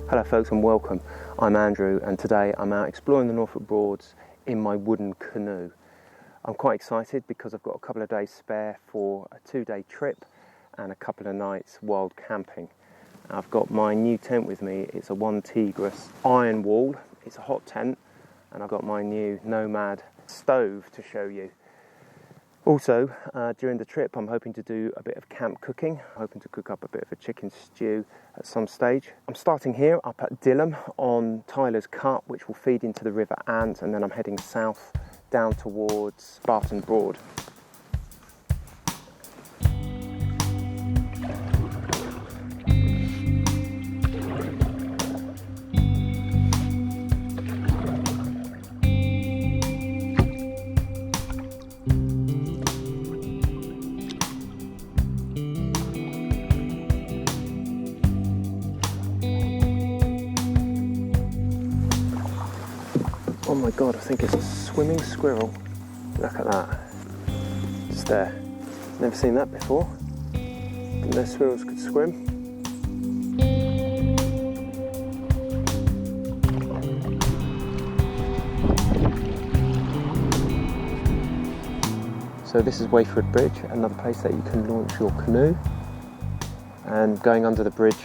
Hello folks and welcome. I'm Andrew and today I'm out exploring the Norfolk Broads in my wooden canoe. I'm quite excited because I've got a couple of days spare for a 2-day trip and a couple of nights wild camping. I've got my new tent with me. It's a OneTigris Ironwall. It's a hot tent, and I've got my new Nomad stove to show you. Also, during the trip, I'm hoping to do a bit of camp cooking. I'm hoping to cook up a bit of a chicken stew at some stage. I'm starting here up at Dilham on Tyler's Cut, which will feed into the River Ant, and then I'm heading south down towards Barton Broad. Oh my god, I think it's a swimming squirrel. Look at that. Just there. Never seen that before. Didn't know squirrels could swim. So this is Wayford Bridge, another place that you can launch your canoe. And going under the bridge,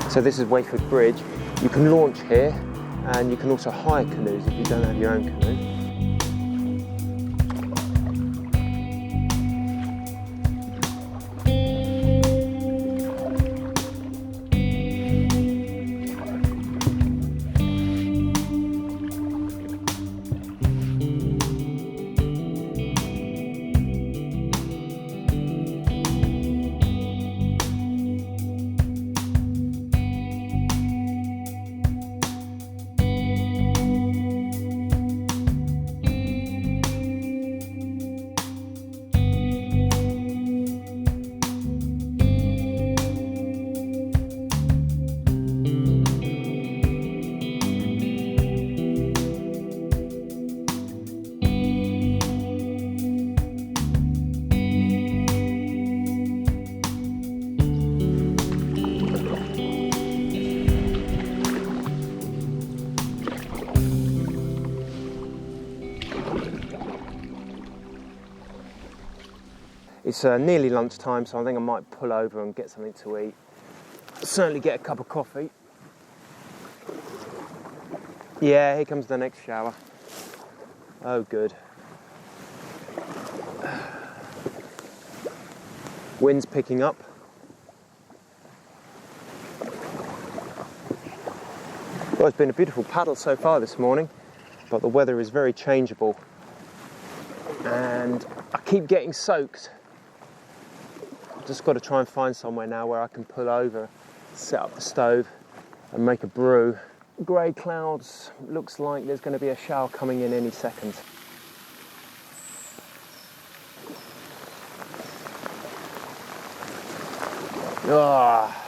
so this is Wayford Bridge. You can launch here and you can also hire canoes if you don't have your own canoe. It's nearly lunchtime, so I think I might pull over and get something to eat. Certainly get a cup of coffee. Yeah, here comes the next shower. Oh, good. Wind's picking up. Well, it's been a beautiful paddle so far this morning, but the weather is very changeable. And I keep getting soaked. Just got to try and find somewhere now where I can pull over, set up the stove and make a brew. Grey clouds, looks like there's going to be a shower coming in any second. Ah.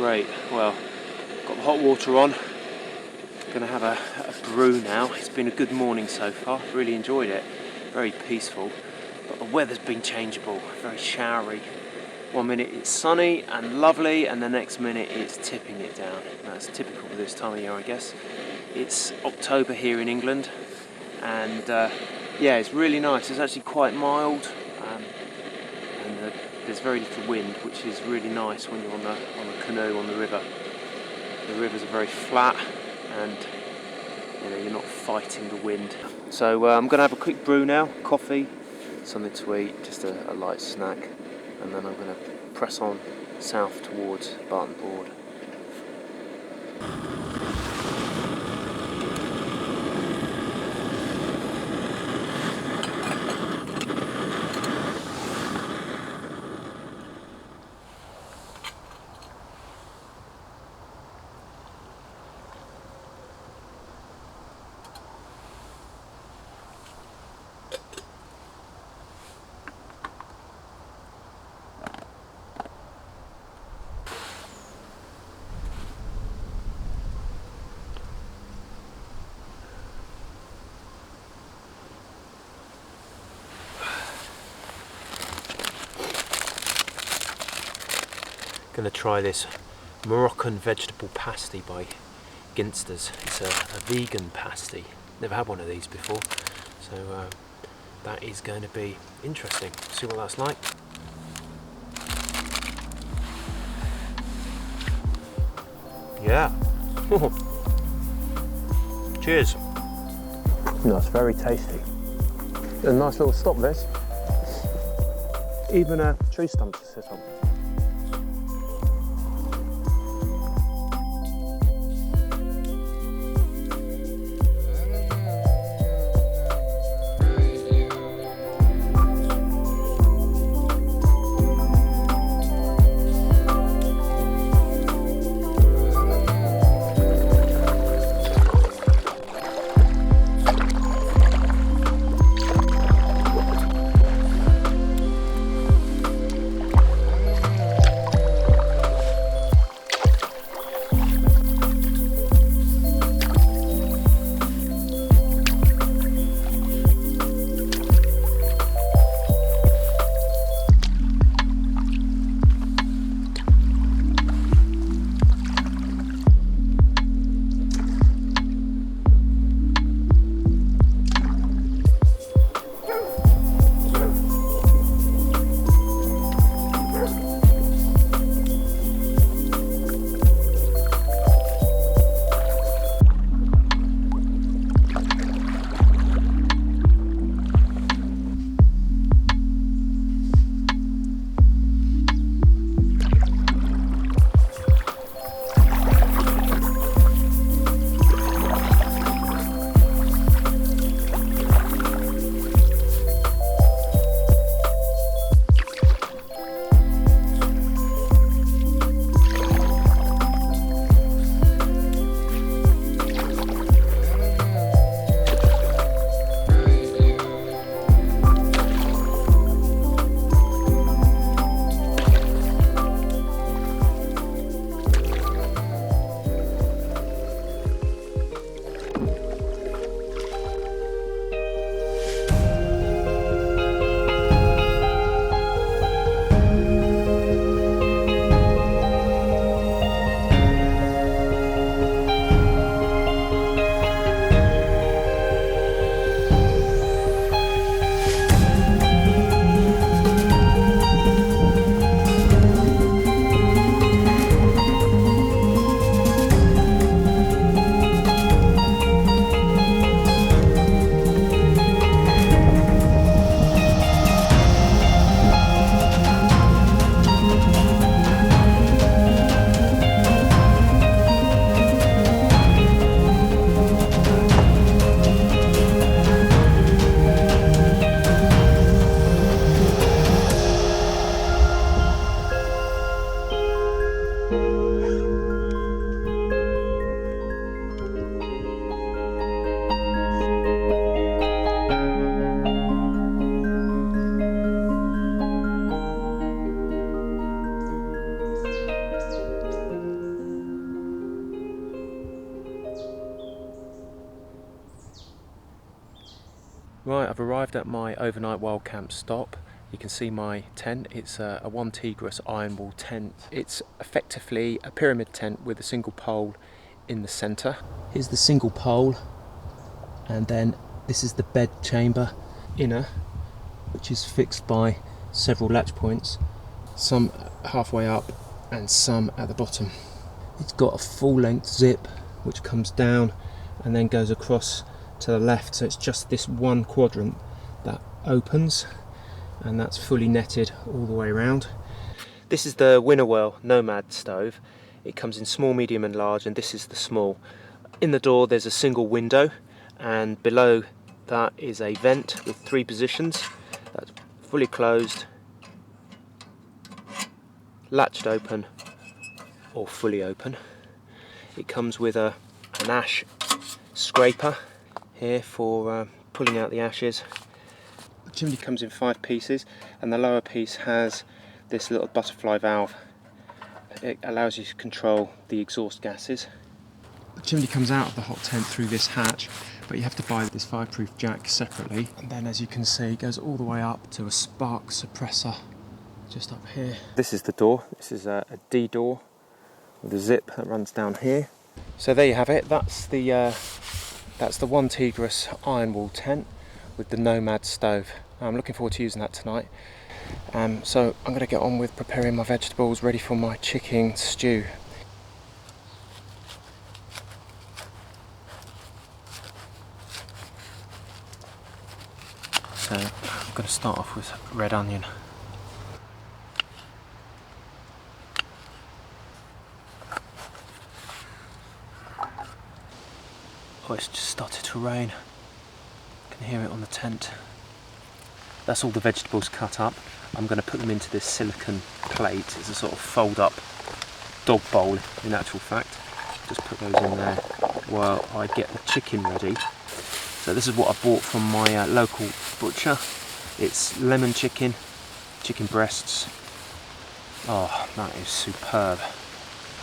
Great, well, got the hot water on. Gonna have a brew now. It's been a good morning so far, really enjoyed it. Very peaceful, but the weather's been changeable, very showery. One minute it's sunny and lovely, and the next minute it's tipping it down. That's typical for this time of year, I guess. It's October here in England, and yeah, it's really nice. It's actually quite mild, and there's very little wind, which is really nice when you're on the canoe on the river. The rivers are very flat, and you know, you're not fighting the wind. So I'm going to have a quick brew now, coffee, something to eat, just a light snack, and then I'm going to press on south towards Barton Broad. Going to try this Moroccan vegetable pasty by Ginsters. It's a vegan pasty. Never had one of these before, so that is going to be interesting. See what that's like. Yeah. Cheers. That's very tasty. A nice little stop this. Even a tree stump to sit on. I've arrived at my overnight wild camp stop. You can see my tent. It's a OneTigris Ironwall tent. It's effectively a pyramid tent with a single pole in the centre. Here's the single pole, and then this is the bed chamber inner, which is fixed by several latch points, some halfway up and some at the bottom. It's got a full length zip which comes down and then goes across to the left, so it's just this one quadrant that opens, and that's fully netted all the way around. This is the Winnerwell Nomad stove. It comes in small, medium and large, and this is the small. In the door there's a single window, and below that is a vent with 3 positions. That's fully closed, latched open or fully open. It comes with an ash scraper here for pulling out the ashes. The chimney comes in 5 pieces, and the lower piece has this little butterfly valve. It allows you to control the exhaust gases. The chimney comes out of the hot tent through this hatch, but you have to buy this fireproof jack separately. And then, as you can see, it goes all the way up to a spark suppressor just up here. This is the door. This is a D door with a zip that runs down here. So there you have it. That's the OneTigris Ironwall tent with the Nomad stove. I'm looking forward to using that tonight. So I'm going to get on with preparing my vegetables ready for my chicken stew. So I'm going to start off with red onion. Oh, it's just started to rain. I can hear it on the tent. That's all the vegetables cut up. I'm going to put them into this silicone plate. It's a sort of fold up dog bowl in actual fact. Just put those in there while I get the chicken ready. So this is what I bought from my local butcher. It's lemon chicken, chicken breasts. Oh, that is superb.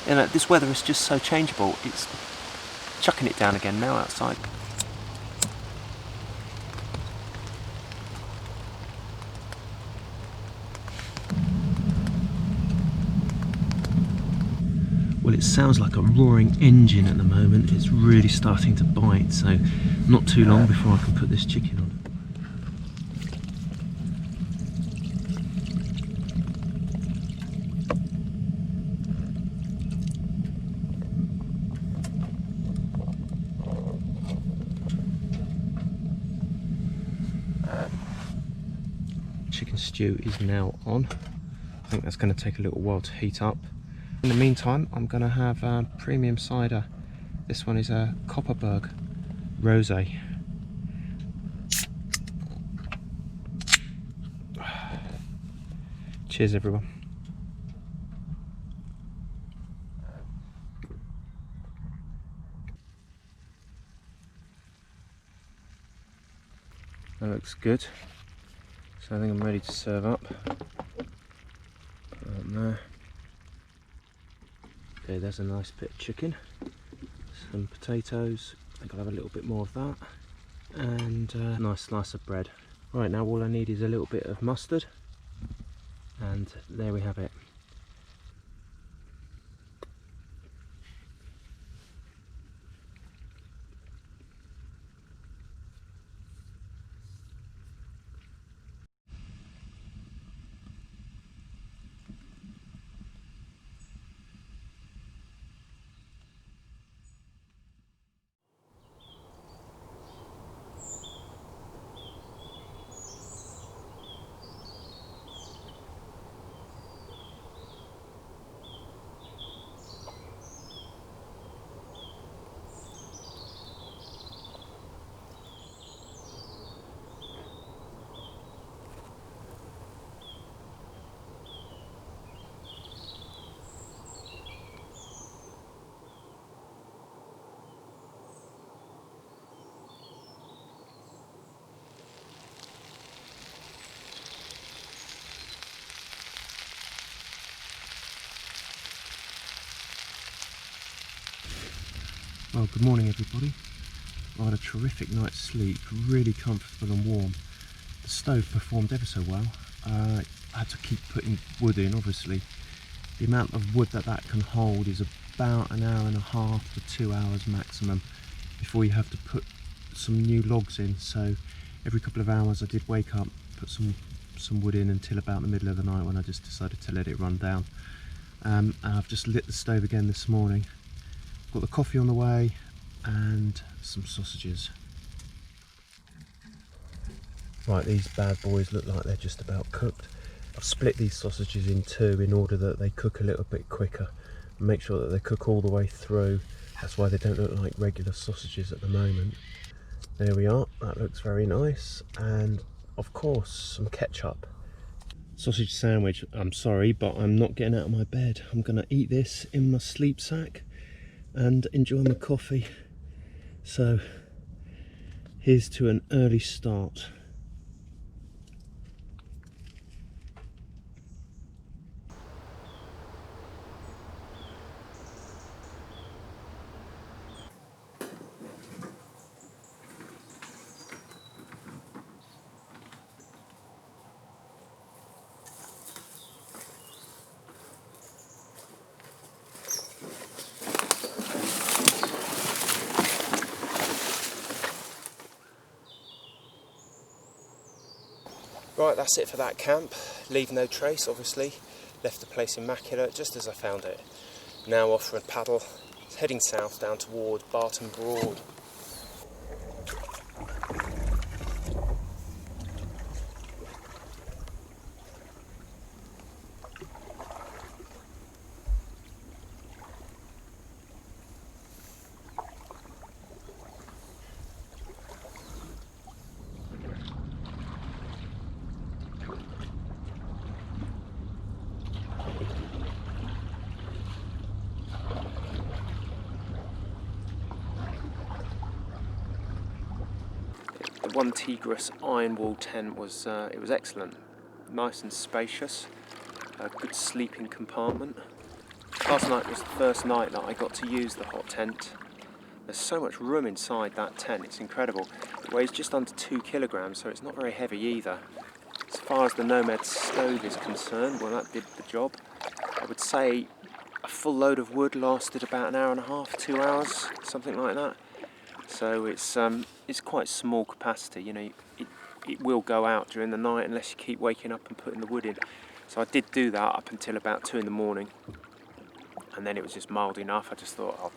You know, this weather is just so changeable. It's chucking it down again now outside. Well, it sounds like a roaring engine at the moment. It's really starting to bite, so not too long before I can put this chicken on. Chicken stew is now on. I think that's going to take a little while to heat up. In the meantime, I'm going to have premium cider. This one is a Copperberg Rosé. Cheers, everyone. That looks good. So I think I'm ready to serve up. Put that on there. Okay, there's a nice bit of chicken, some potatoes, I think I'll have a little bit more of that, and a nice slice of bread. Right, now all I need is a little bit of mustard, and there we have it. Well, good morning everybody. I had a terrific night's sleep, really comfortable and warm. The stove performed ever so well. I had to keep putting wood in, obviously. The amount of wood that can hold is about an hour and a half to 2 hours maximum before you have to put some new logs in. So every couple of hours I did wake up, put some wood in until about the middle of the night when I just decided to let it run down. And I've just lit the stove again this morning. Got the coffee on the way and some sausages. Right, these bad boys look like they're just about cooked. I've split these sausages in two in order that they cook a little bit quicker and make sure that they cook all the way through. That's why they don't look like regular sausages at the moment. There we are, that looks very nice. And of course some ketchup. Sausage sandwich. I'm sorry, but I'm not getting out of my bed. I'm gonna eat this in my sleep sack and enjoy my coffee. So here's to an early start. Right, that's it for that camp. Leave no trace, obviously. Left the place immaculate, just as I found it. Now off for a paddle, heading south down toward Barton Broad. The OneTigris Ironwall tent was it was excellent, nice and spacious, a good sleeping compartment. Last night was the first night that I got to use the hot tent. There's so much room inside that tent, it's incredible. It weighs just under 2 kilograms, so it's not very heavy either. As far as the Nomad stove is concerned, well, that did the job. I would say a full load of wood lasted about an hour and a half, 2 hours, something like that. So it's quite small capacity, you know, it will go out during the night unless you keep waking up and putting the wood in. So I did do that up until about 2 in the morning, and then it was just mild enough. I just thought, oh,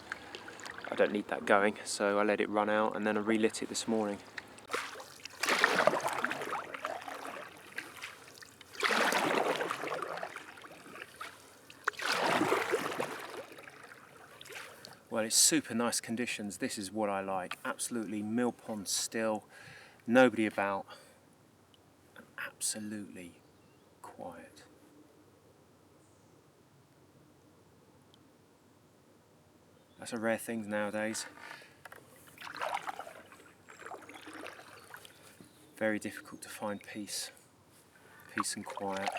I don't need that going, so I let it run out and then I relit it this morning. Well, it's super nice conditions. This is what I like. Absolutely mill pond still, nobody about, and absolutely quiet. That's a rare thing nowadays. Very difficult to find peace and quiet.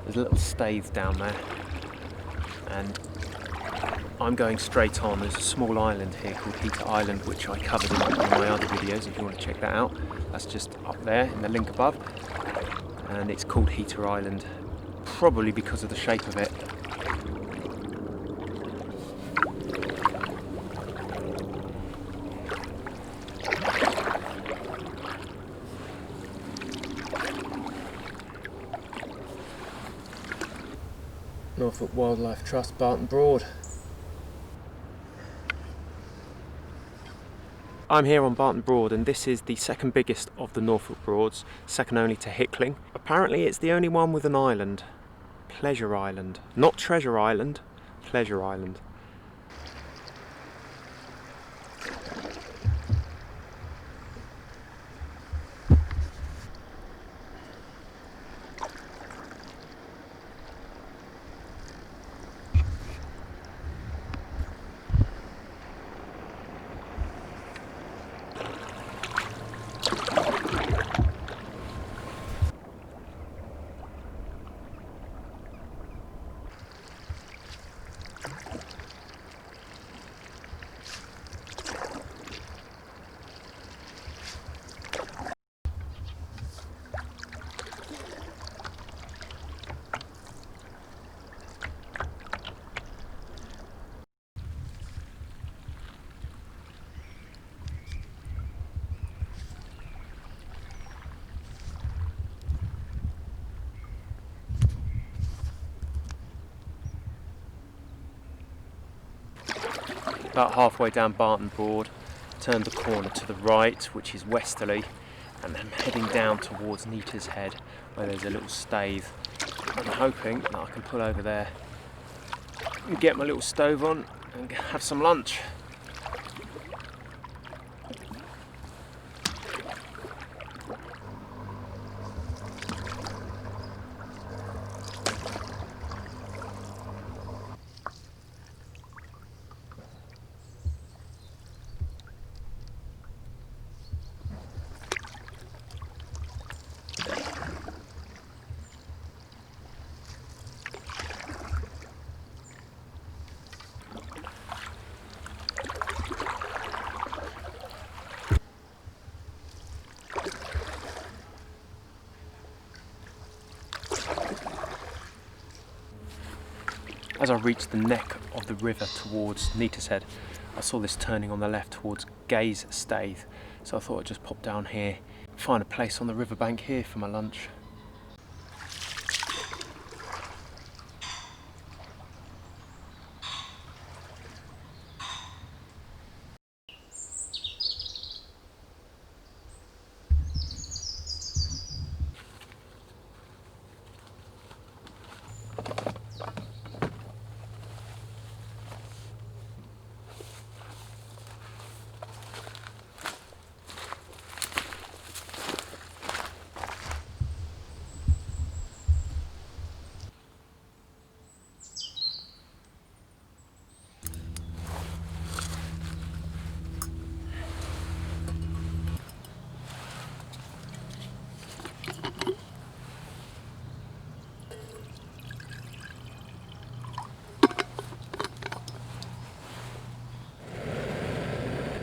There's a little stave down there, and I'm going straight on. There's a small island here called Heater Island, which I covered in one of my other videos if you want to check that out. That's just up there in the link above, and it's called Heater Island, probably because of the shape of it. Norfolk Wildlife Trust, Barton Broad. I'm here on Barton Broad, and this is the second biggest of the Norfolk Broads, second only to Hickling. Apparently it's the only one with an island. Pleasure Island. Not Treasure Island, Pleasure Island. About halfway down Barton Broad, turned the corner to the right, which is westerly, and I'm heading down towards Neater's Head, where there's a little stave. I'm hoping that I can pull over there and get my little stove on and have some lunch. As I reached the neck of the river towards Neater's Head, I saw this turning on the left towards Gay's Stave, so I thought I'd just pop down here, find a place on the riverbank here for my lunch.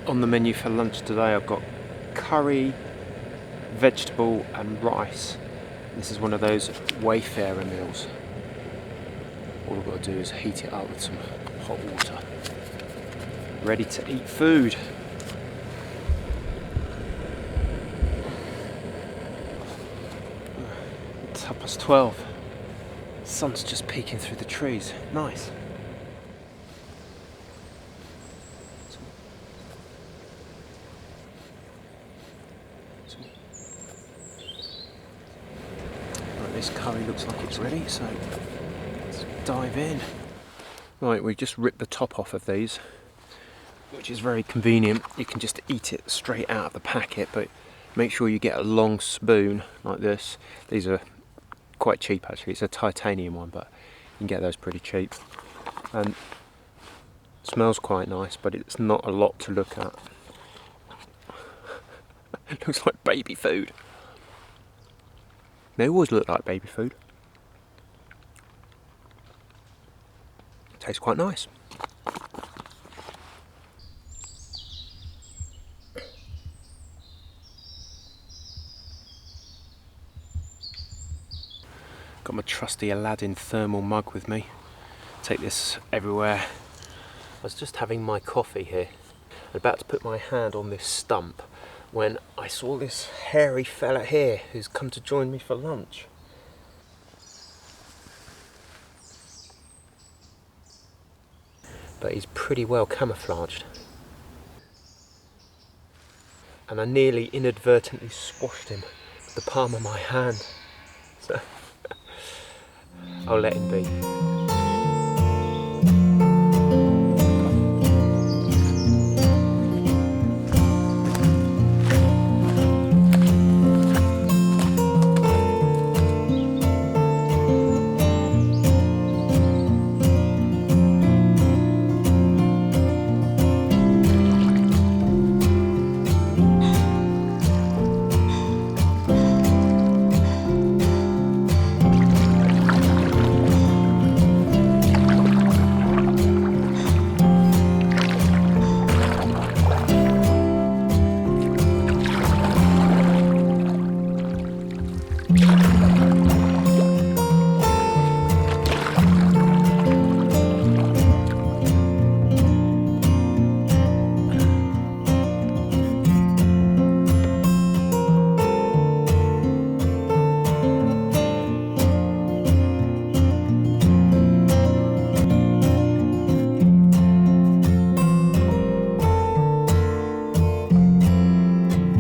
On the menu for lunch today I've got curry, vegetable and rice. This is one of those wayfarer meals. All I've got to do is heat it up with some hot water. Ready to eat food. It's 12:30. Sun's just peeking through the trees. Nice. This curry looks like it's ready, so let's dive in. Right, we've just ripped the top off of these, which is very convenient. You can just eat it straight out of the packet, but make sure you get a long spoon like this. These are quite cheap actually. It's a titanium one, but you can get those pretty cheap. And smells quite nice, but it's not a lot to look at. It looks like baby food. They always look like baby food. Tastes quite nice. Got my trusty Aladdin thermal mug with me. Take this everywhere. I was just having my coffee here, about to put my hand on this stump, when I saw this hairy fella here who's come to join me for lunch. But he's pretty well camouflaged. And I nearly inadvertently squashed him with the palm of my hand. So I'll let him be.